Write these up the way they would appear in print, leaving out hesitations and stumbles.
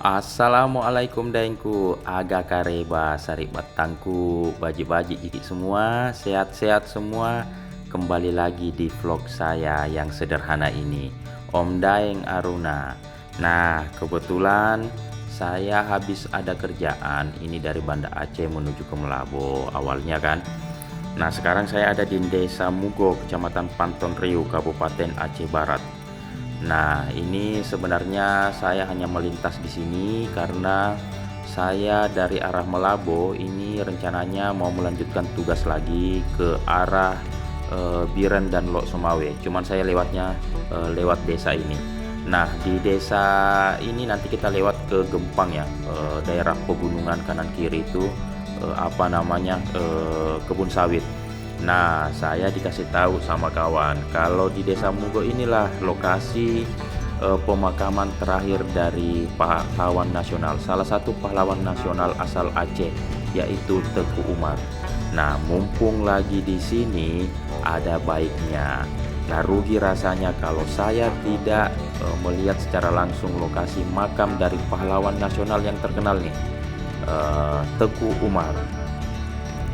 Assalamualaikum daengku, aga kareba sari batangku, baji-baji iki semua, sehat-sehat semua. Kembali lagi di vlog saya yang sederhana ini, Om Daeng Aruna. Nah, kebetulan saya habis ada kerjaan ini dari Banda Aceh menuju ke Melabo awalnya kan. Nah, sekarang saya ada di Desa Mugo, Kecamatan Panton Riu, Kabupaten Aceh Barat. Nah, ini sebenarnya saya hanya melintas di sini karena saya dari arah Melabo ini rencananya mau melanjutkan tugas lagi ke arah Biren dan Lok Sumawe. Cuman saya lewatnya lewat desa ini. Nah, di desa ini nanti kita lewat ke Gempang ya, daerah pegunungan kanan kiri itu kebun sawit. Nah, saya dikasih tahu sama kawan kalau di Desa Mugo inilah lokasi pemakaman terakhir dari pahlawan nasional, salah satu pahlawan nasional asal Aceh, yaitu Teku Umar. Nah, mumpung lagi di sini, ada baiknya. Nah, rugi rasanya kalau saya tidak melihat secara langsung lokasi makam dari pahlawan nasional yang terkenal nih, Teku Umar.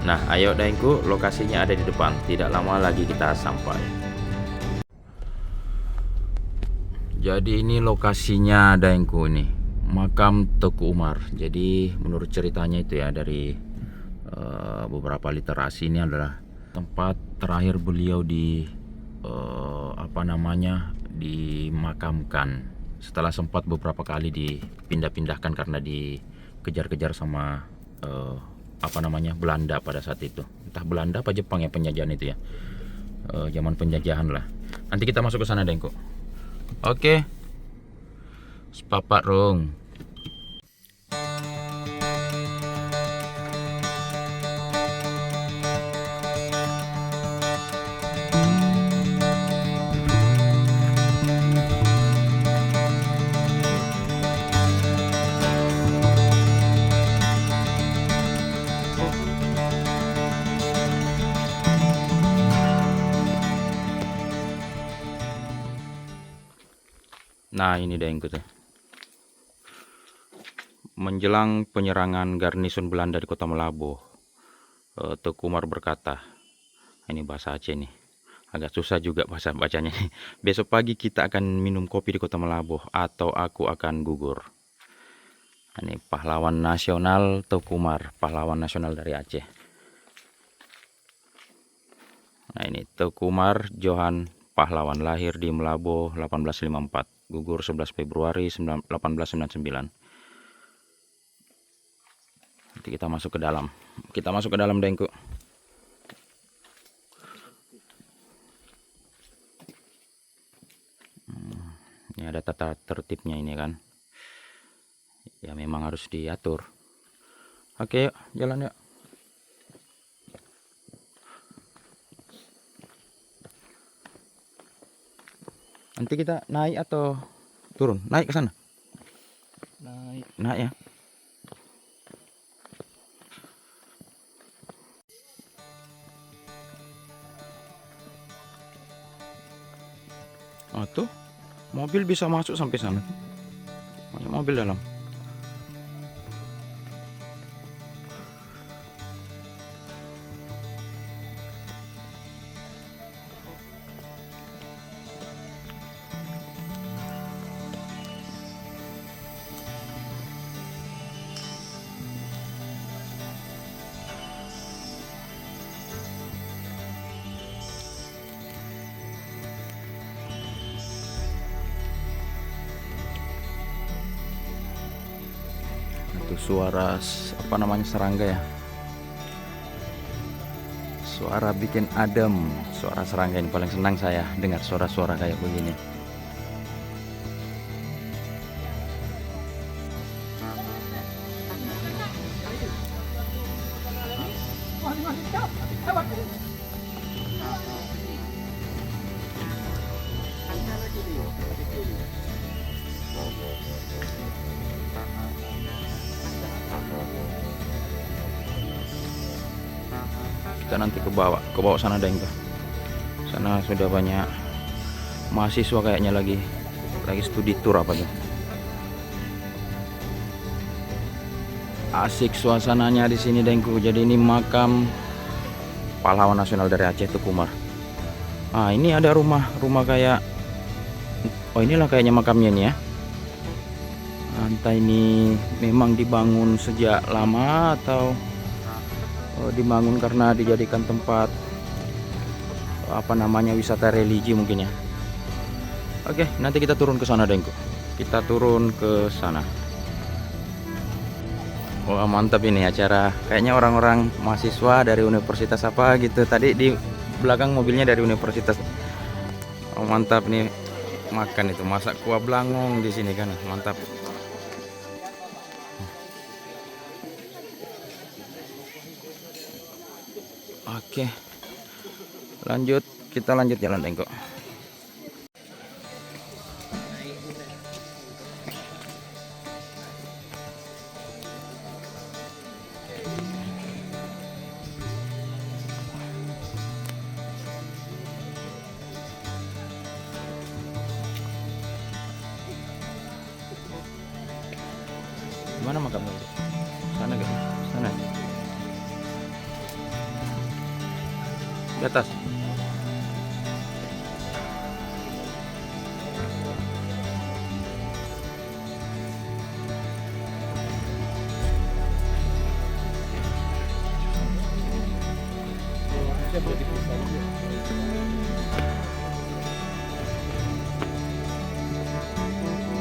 Nah, ayo daengku, lokasinya ada di depan. Tidak lama lagi kita sampai. Jadi ini lokasinya daengku ini, makam Teku Umar. Di menurut ceritanya itu ya dari beberapa literasi, ini adalah tempat terakhir beliau dimakamkan. Setelah sempat beberapa kali dipindah-pindahkan karena dikejar-kejar sama Belanda pada saat itu. Entah Belanda apa Jepang ya penjajahan itu ya. Zaman penjajahan lah. Nanti kita masuk ke sana dengku. Oke. Sepapak rong. Nah, ini daengku tuh. Menjelang penyerangan garnison Belanda di Kota Melabo, Teku Umar berkata, ini bahasa Aceh nih, agak susah juga bahasa bacanya. Besok pagi kita akan minum kopi di Kota Melabo atau aku akan gugur. Ini pahlawan nasional Teku Umar, pahlawan nasional dari Aceh. Nah, ini Teku Umar Johan, pahlawan, lahir di Melabo 1854, gugur 11 Februari 1899. Nanti kita masuk ke dalam. Kita masuk ke dalam dengku. Ini ada tata tertibnya ini kan. Ya memang harus diatur. Oke, yuk, jalan yuk. Nanti kita naik atau turun? Naik ke sana. Naik ya. Oh, tuh mobil bisa masuk sampai sana. Banyak mobil dalam. Itu suara serangga ya. Suara bikin adem. Suara serangga ini paling senang saya dengar suara-suara kayak begini. Kita nanti ke bawah sana deng tuh. Sana sudah banyak mahasiswa kayaknya lagi studi tour apa tuh. Asik suasananya di sini, Dengku. Jadi ini makam pahlawan nasional dari Aceh, Teku Umar. Ah, ini ada rumah kayak, oh inilah kayaknya makamnya nih ya. Entah ini memang dibangun sejak lama atau dibangun karena dijadikan tempat apa namanya, wisata religi mungkin ya. Oke, nanti kita turun ke sana, Dengku. Kita turun ke sana. Wah, mantap ini acara. Kayaknya orang-orang mahasiswa dari universitas apa gitu. Tadi di belakang mobilnya dari universitas. Oh, mantap nih, makan itu, masak kuah belangong di sini kan. Mantap. Oke. Lanjut, kita lanjut jalan, Dengku. Mana makamnya? Sana ke sana. Di atas.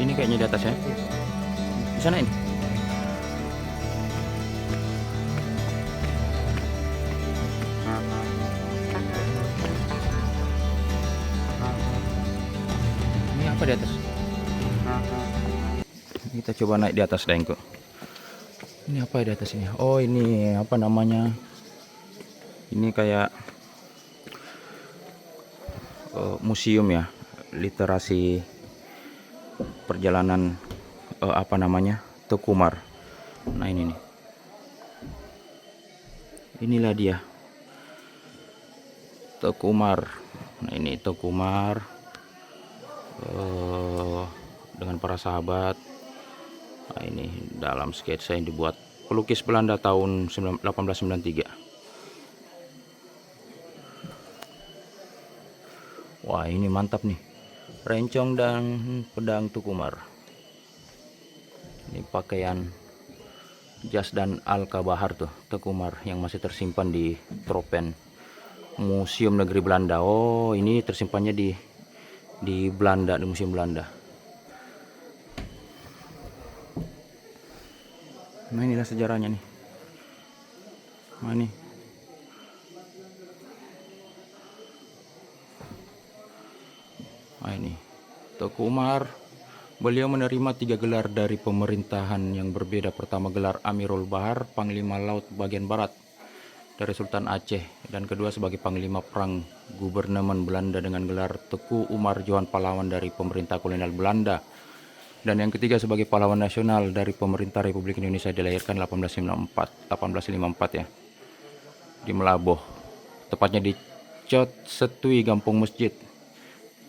Ini kayaknya di atas ya. Di sana ini. Ini apa di atas? Kita coba naik di atas, Dengku. Ini apa di atas ini? Oh, ini apa namanya? Ini kayak museum ya, literasi perjalanan apa namanya, Teku Umar. Nah ini nih, inilah dia Teku Umar. Nah ini Teku Umar dengan para sahabat. Nah ini dalam sketsa yang dibuat pelukis Belanda tahun 1893. Wah ini mantap nih, rencong dan pedang Teku Umar. Ini pakaian jas dan al-kabahar tuh Teku Umar yang masih tersimpan di Tropen Museum Negeri Belanda. Oh ini tersimpannya di Belanda, di Museum Belanda. Nah inilah sejarahnya nih. Nah ini. Nah ini Teku Umar, beliau menerima 3 gelar dari pemerintahan yang berbeda. Pertama gelar Amirul Bahar, Panglima Laut bagian Barat dari Sultan Aceh, dan kedua sebagai Panglima Perang Gubernemen Belanda dengan gelar Teku Umar Johan Pahlawan dari pemerintah kolonial Belanda, dan yang ketiga sebagai pahlawan nasional dari pemerintah Republik Indonesia. Dilahirkan 1854 ya, di Melaboh, tepatnya di Cot Setui, Gampung Masjid,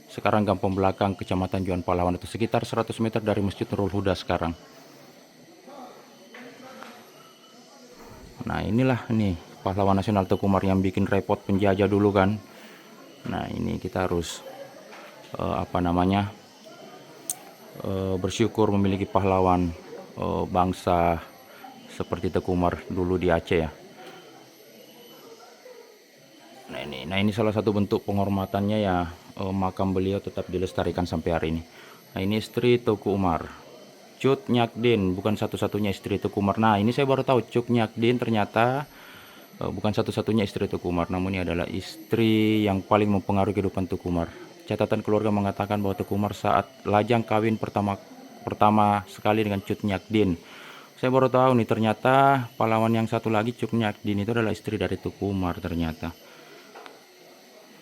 sekarang Gampung Belakang, Kecamatan Johan Pahlawan, itu sekitar 100 meter dari Masjid Nurul Huda sekarang. Nah inilah nih pahlawan nasional Teku Umar yang bikin repot penjajah dulu kan. Nah ini kita harus apa namanya, bersyukur memiliki pahlawan bangsa seperti Teku Umar dulu di Aceh ya. Nah ini salah satu bentuk penghormatannya ya, makam beliau tetap dilestarikan sampai hari ini. Nah ini istri Teku Umar, Cut Nyakdin, bukan satu-satunya istri Teku Umar. Nah ini saya baru tahu, Cut Nyakdin ternyata bukan satu-satunya istri Teku Umar, namun ini adalah istri yang paling mempengaruhi kehidupan Teku Umar. Catatan keluarga mengatakan bahwa Teku Umar saat lajang kawin pertama sekali dengan Cut Nyakdin. Saya baru tahu nih, ternyata pahlawan yang satu lagi, Cut Nyakdin, itu adalah istri dari Teku Umar ternyata.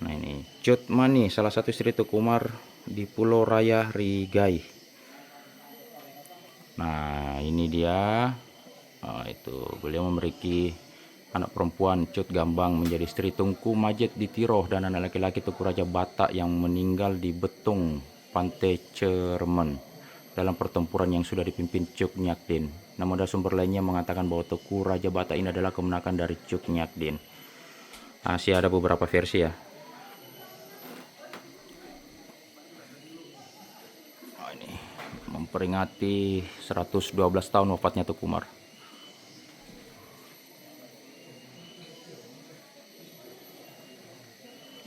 Nah ini Cut Mani, salah satu istri Teku Umar di Pulau Raya Rigai. Nah ini dia, itu beliau memiliki anak perempuan Cut Gambang menjadi istri Tengku Majid di Tiroh, dan anak laki-laki Teku Raja Batak yang meninggal di Betung, Pantai Cermen dalam pertempuran yang sudah dipimpin Cut Nyakdin. Namun ada sumber lainnya mengatakan bahwa Teku Raja Batak ini adalah kemenakan dari Cuk Nyakdin. Masih ada beberapa versi ya. Ini memperingati 112 tahun wafatnya Teku Umar.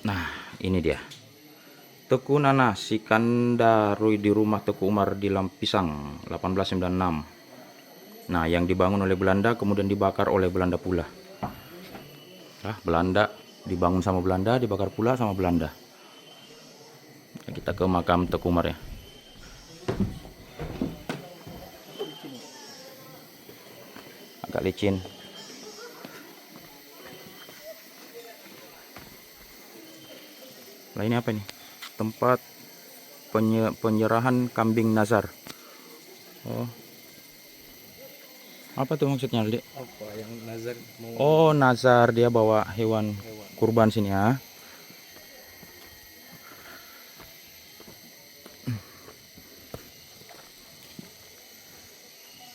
Nah, ini dia. Teku Nana Sikandarui di rumah Teku Umar di Lampisang 1896. Nah, yang dibangun oleh Belanda kemudian dibakar oleh Belanda pula. Belanda dibangun sama Belanda, dibakar pula sama Belanda. Kita ke makam Teku Umar ya. Agak licin. Nah, ini apa nih? Tempat penyerahan kambing nazar. Oh, apa tuh maksudnya, Dek? Apa yang nazar mau? Oh, nazar, dia bawa hewan kurban sini ya.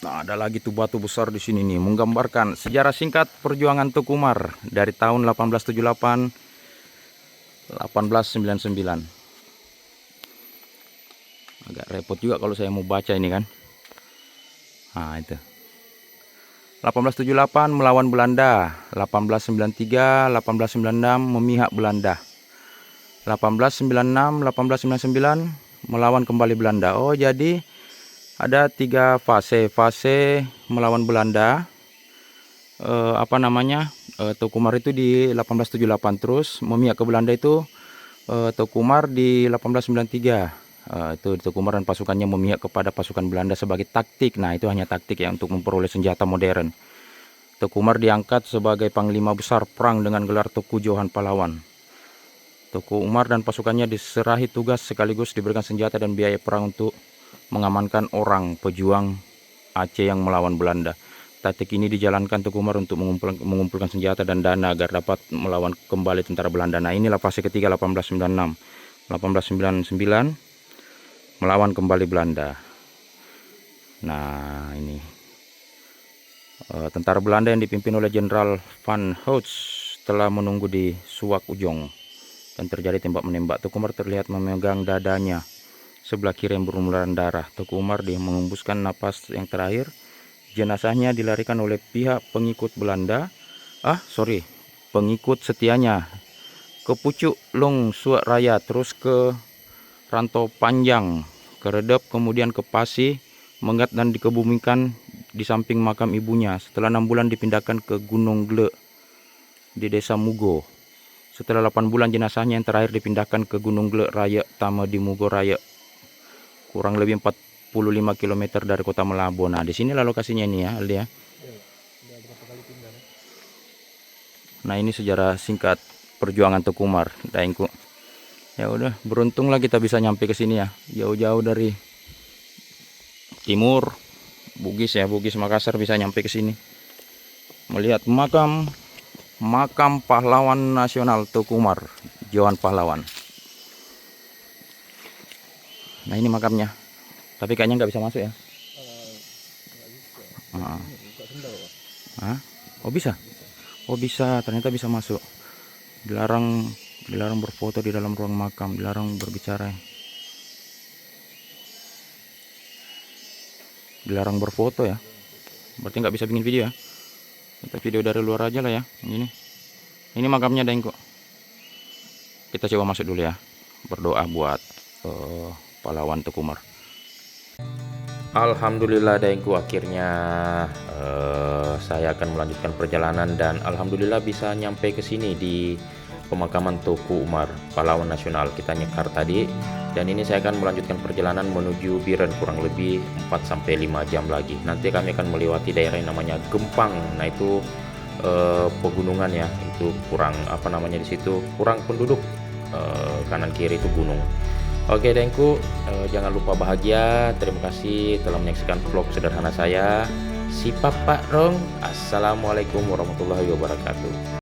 Nah, ada lagi tuh batu besar di sini nih, menggambarkan sejarah singkat perjuangan Teku Umar dari tahun 1878 1899. Agak repot juga kalau saya mau baca ini kan. Nah, itu. 1878 melawan Belanda, 1893, 1896 memihak Belanda. 1896, 1899 melawan kembali Belanda. Oh, jadi ada 3 fase. Fase melawan Belanda. Teku Umar itu di 1878, terus memihak ke Belanda itu Teku Umar di 1893. Itu Teku Umar dan pasukannya memihak kepada pasukan Belanda sebagai taktik. Nah, itu hanya taktik ya untuk memperoleh senjata modern. Teku Umar diangkat sebagai panglima besar perang dengan gelar Teku Johan Pahlawan. Teku Umar dan pasukannya diserahi tugas sekaligus diberikan senjata dan biaya perang untuk mengamankan orang pejuang Aceh yang melawan Belanda. Taktik ini dijalankan Teku Umar untuk mengumpulkan senjata dan dana agar dapat melawan kembali tentara Belanda. Nah, inilah fase ketiga 1896. 1899 melawan kembali Belanda. Nah, ini tentara Belanda yang dipimpin oleh Jenderal Van Houts telah menunggu di Suwak Ujong dan terjadi tembak menembak. Teku Umar terlihat memegang dadanya sebelah kiri yang berlumuran darah. Teku Umar mengembuskan napas yang terakhir. Jenazahnya dilarikan oleh pihak pengikut Belanda. Pengikut setianya ke Pucuk Long Suak Raya, terus ke Rantau Panjang, ke Redep, kemudian ke Pasi, Mengat dan dikebumikan di samping makam ibunya. Setelah 6 bulan dipindahkan ke Gunung Glek di desa Mugo. Setelah 8 bulan jenazahnya yang terakhir dipindahkan ke Gunung Glek Raya Tama di Mugo Raya, kurang lebih 45 km dari kota Malabo. Nah, di sinilah lokasinya ini ya, Aldi ya. Nah, ini sejarah singkat perjuangan Teku Umar, Daengku. Ya udah, beruntunglah kita bisa nyampe ke sini ya. Jauh-jauh dari timur, Bugis Makassar bisa nyampe ke sini. Melihat makam pahlawan nasional Teku Umar, Johan Pahlawan. Nah, ini makamnya. Tapi kayaknya nggak bisa masuk ya. Oh, bisa. Oh, bisa. Ternyata bisa masuk. Dilarang berfoto di dalam ruang makam, dilarang berbicara. Dilarang berfoto ya. Berarti nggak bisa bikin video ya. Kita video dari luar aja lah ya. Ini makamnya, Daengku. Kita coba masuk dulu ya. Berdoa buat pahlawan Teku Umar. Alhamdulillah, Daengku, akhirnya saya akan melanjutkan perjalanan dan alhamdulillah bisa nyampe ke sini di pemakaman Teku Umar, pahlawan nasional. Kita nyekar tadi dan ini saya akan melanjutkan perjalanan menuju Biren kurang lebih 4-5 jam lagi. Nanti kami akan melewati daerah yang namanya Gempang. Nah, itu pegunungan ya. Itu kurang di situ kurang penduduk. Kanan kiri itu gunung. Oke, Daengku, jangan lupa bahagia. Terima kasih telah menyaksikan vlog sederhana saya. Si Papa Rong. Assalamualaikum warahmatullahi wabarakatuh.